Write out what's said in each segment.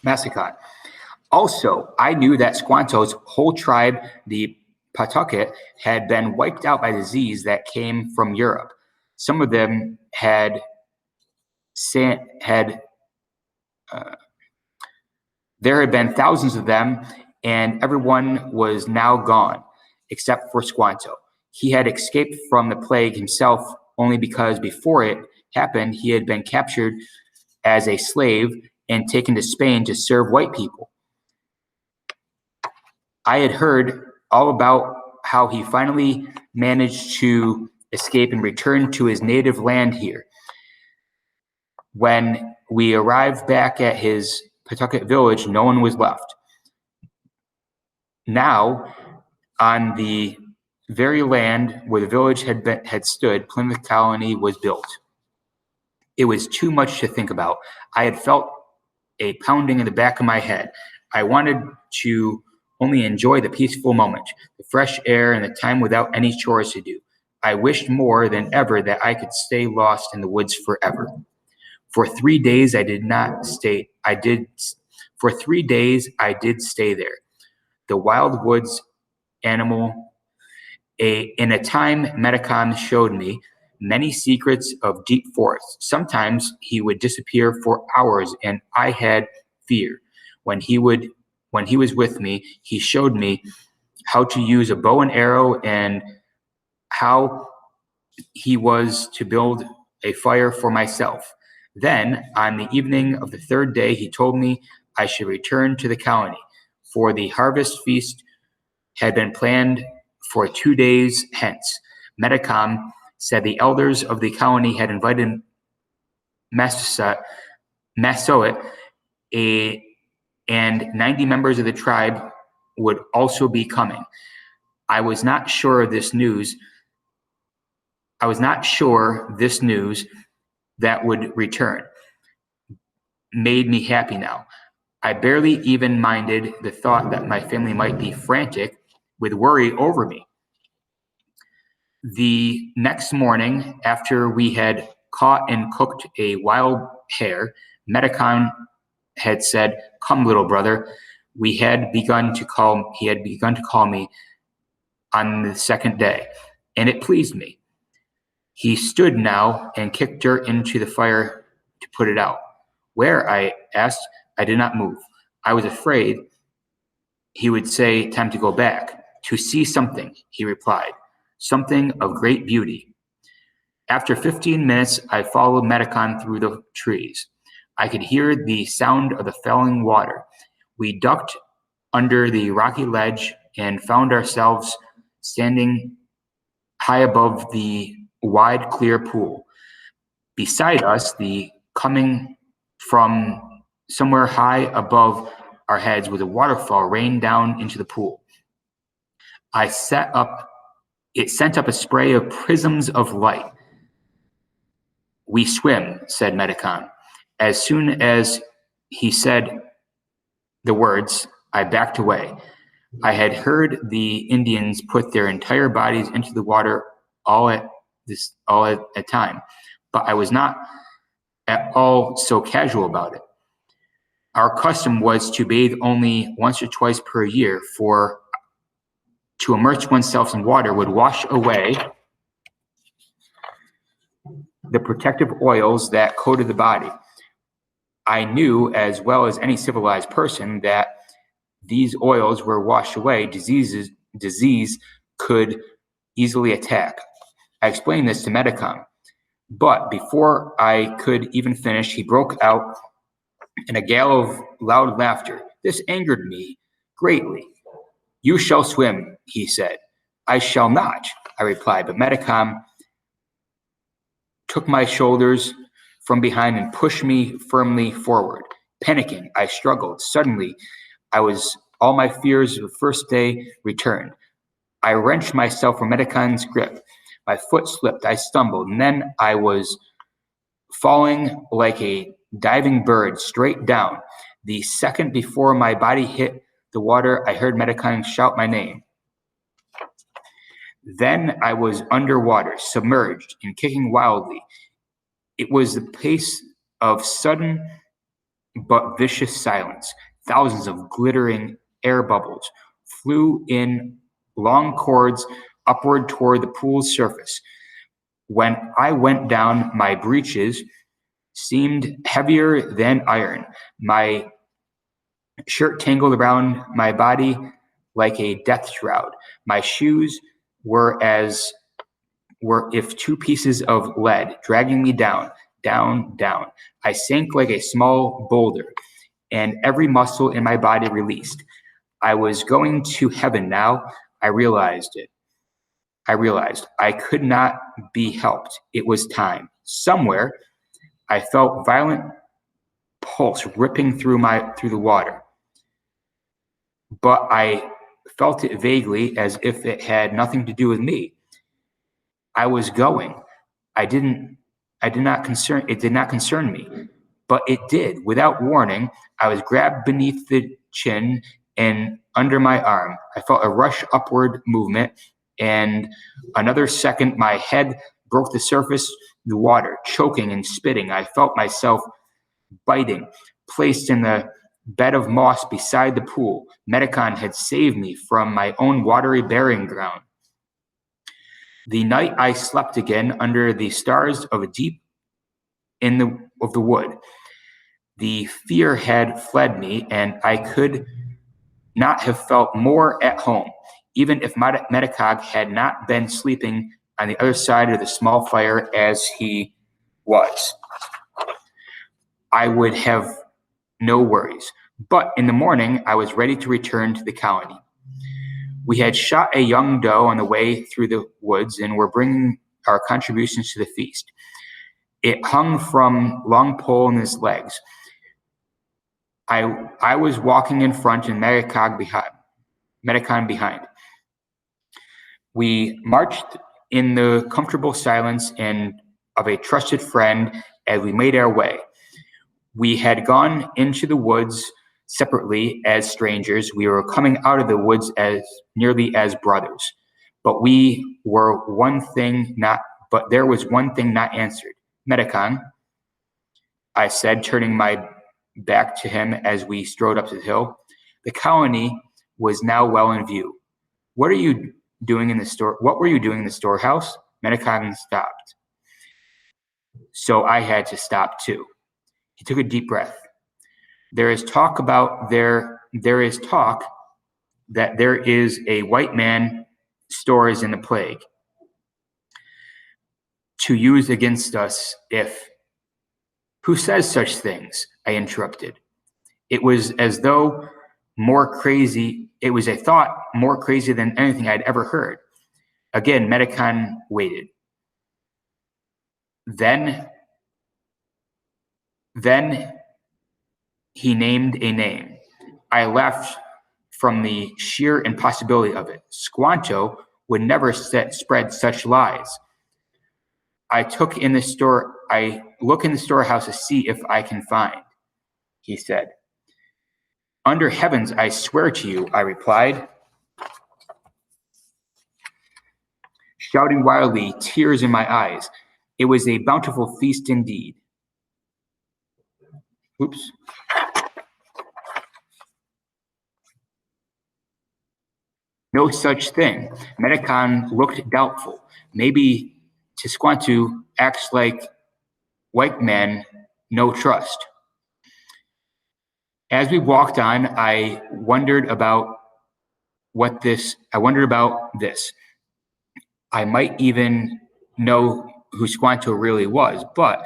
Massacon. Also, I knew that Squanto's whole tribe, the Pawtucket, had been wiped out by disease that came from Europe. Some of them there had been thousands of them, and everyone was now gone, except for Squanto. He had escaped from the plague himself only because before it happened, he had been captured as a slave and taken to Spain to serve white people. I had heard all about how he finally managed to escape and return to his native land here. When we arrived back at his Pawtucket village, no one was left. Now, on the very land where the village had stood, Plymouth Colony was built. It was too much to think about. I had felt a pounding in the back of my head. I wanted to only enjoy the peaceful moment, the fresh air, and the time without any chores to do. I wished more than ever that I could stay lost in the woods forever. For 3 days, I did stay there. The wild woods animal. In a time, Metacom showed me many secrets of deep forests. Sometimes he would disappear for hours, and I had fear. When he was with me, he showed me how to use a bow and arrow and how he was to build a fire for myself. Then, on the evening of the third day, he told me I should return to the colony, for the harvest feast had been planned for 2 days hence. Metacom said the elders of the colony had invited Massasoit, and 90 members of the tribe would also be coming. I was not sure this news that would return made me happy now. I barely even minded the thought that my family might be frantic with worry over me. The next morning, after we had caught and cooked a wild hare, Metacom had said, "Come, little brother." He had begun to call me on the second day, and it pleased me. He stood now and kicked dirt into the fire to put it out. "Where?" I asked. I did not move. I was afraid he would say, "Time to go back." "To see something," he replied, "something of great beauty." After 15 minutes, I followed Metacom through the trees. I could hear the sound of the falling water. We ducked under the rocky ledge and found ourselves standing high above the wide, clear pool. Beside us, coming from somewhere high above our heads, was a waterfall rained down into the pool. It sent up a spray of prisms of light. "We swim," said Metacom. As soon as he said the words, I backed away. I had heard the Indians put their entire bodies into the water all at a time, but I was not at all so casual about it. Our custom was to bathe only once or twice per year, for to immerse oneself in water would wash away the protective oils that coated the body. I knew as well as any civilized person that these oils were washed away, disease could easily attack. I explained this to Metacom, but before I could even finish, he broke out in a gale of loud laughter. This angered me greatly. "You shall swim," he said. "I shall not," I replied, but Metacom took my shoulders from behind and pushed me firmly forward. Panicking, I struggled. Suddenly, all my fears of the first day returned. I wrenched myself from Metacom's grip. My foot slipped. I stumbled, and then I was falling like a diving bird straight down. The second before my body hit the water, I heard Metacom shout my name. Then I was underwater, submerged and kicking wildly. It was the pace of sudden but vicious silence. Thousands of glittering air bubbles flew in long cords upward toward the pool's surface. When I went down, my breeches seemed heavier than iron. My shirt tangled around my body like a death shroud. My shoes were if two pieces of lead, dragging me down, down, down. I sank like a small boulder, and every muscle in my body released. I was going to heaven now. I realized it. I realized I could not be helped. It was time. Somewhere, I felt violent pulse ripping through the water, but I felt it vaguely as if it had nothing to do with me. I was going. I didn't I did not concern it did not concern me, but it did. Without warning, I was grabbed beneath the chin and under my arm. I felt a rush upward movement, and another second my head broke the surface of the water, choking and spitting. I felt myself biting, placed in the bed of moss beside the pool. Metacon had saved me from my own watery burying ground. The night I slept again under the stars of a deep of the wood. The fear had fled me, and I could not have felt more at home, even if Metacog had not been sleeping on the other side of the small fire as he was. I would have no worries. But in the morning, I was ready to return to the colony. We had shot a young doe on the way through the woods and were bringing our contributions to the feast. It hung from long pole in his legs. I was walking in front and Metacon behind. We marched in the comfortable silence and of a trusted friend as we made our way. We had gone into the woods separately as strangers. We were coming out of the woods as nearly as brothers. But there was one thing not answered. Metacon, I said, turning my back to him as we strode up the hill. The colony was now well in view. What were you doing in the storehouse? Metacon stopped. So I had to stop too. He took a deep breath. There is talk that there is a white man stores in the plague to use against us if. Who says such things? I interrupted. It was a thought more crazy than anything I'd ever heard. Again, Metacon waited. Then he named a name. I laughed from the sheer impossibility of it. Squanto would never spread such lies. I look in the storehouse to see if I can find, he said. Under heavens, I swear to you, I replied, shouting wildly, tears in my eyes. It was a bountiful feast indeed. Oops. No such thing. Metacon looked doubtful. Maybe Tisquantu acts like white man, no trust. As we walked on, I wondered about this. I might even know who Squanto really was, but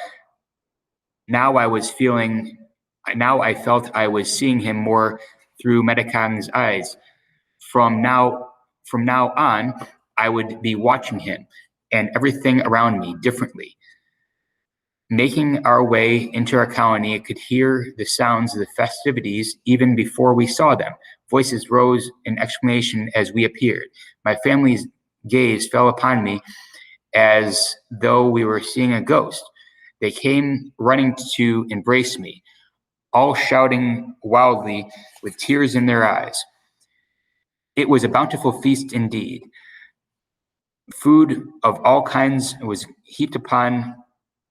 now I felt I was seeing him more through Metacon's eyes. From now on, I would be watching him and everything around me differently. Making our way into our colony, I could hear the sounds of the festivities even before we saw them. Voices rose in exclamation as we appeared. My family's gaze fell upon me as though we were seeing a ghost. They came running to embrace me, all shouting wildly with tears in their eyes. It was a bountiful feast indeed. Food of all kinds was heaped upon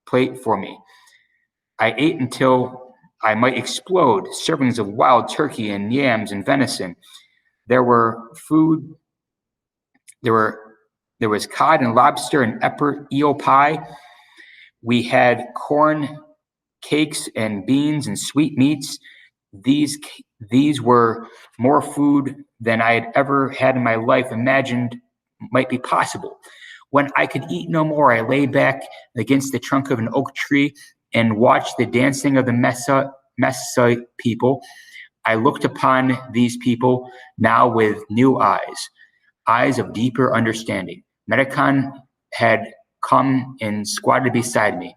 plate for me. I ate until I might explode. Servings of wild turkey and yams and venison. There was cod and lobster and eel pie. We had corn cakes and beans and sweetmeats. These were more food than I had ever had in my life imagined might be possible. When I could eat no more, I lay back against the trunk of an oak tree and watched the dancing of the Mesa people. I looked upon these people now with new eyes of deeper understanding. Metacom had come and squatted beside me.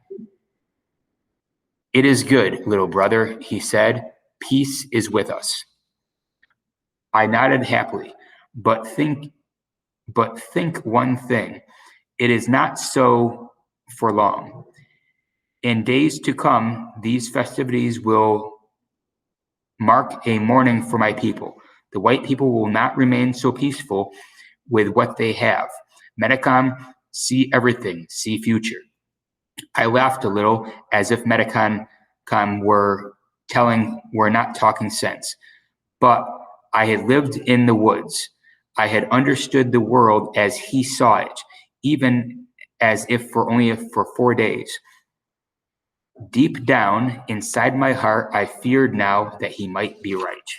"It is good, little brother," he said. "Peace is with us." I nodded happily, but think one thing. It is not so for long. In days to come, these festivities will mark a mourning for my people. The white people will not remain so peaceful with what they have. Metacom, see everything, see future. I laughed a little, as if Metacom were not talking sense. But I had lived in the woods. I had understood the world as he saw it, even as if for 4 days. Deep down inside my heart, I feared now that he might be right.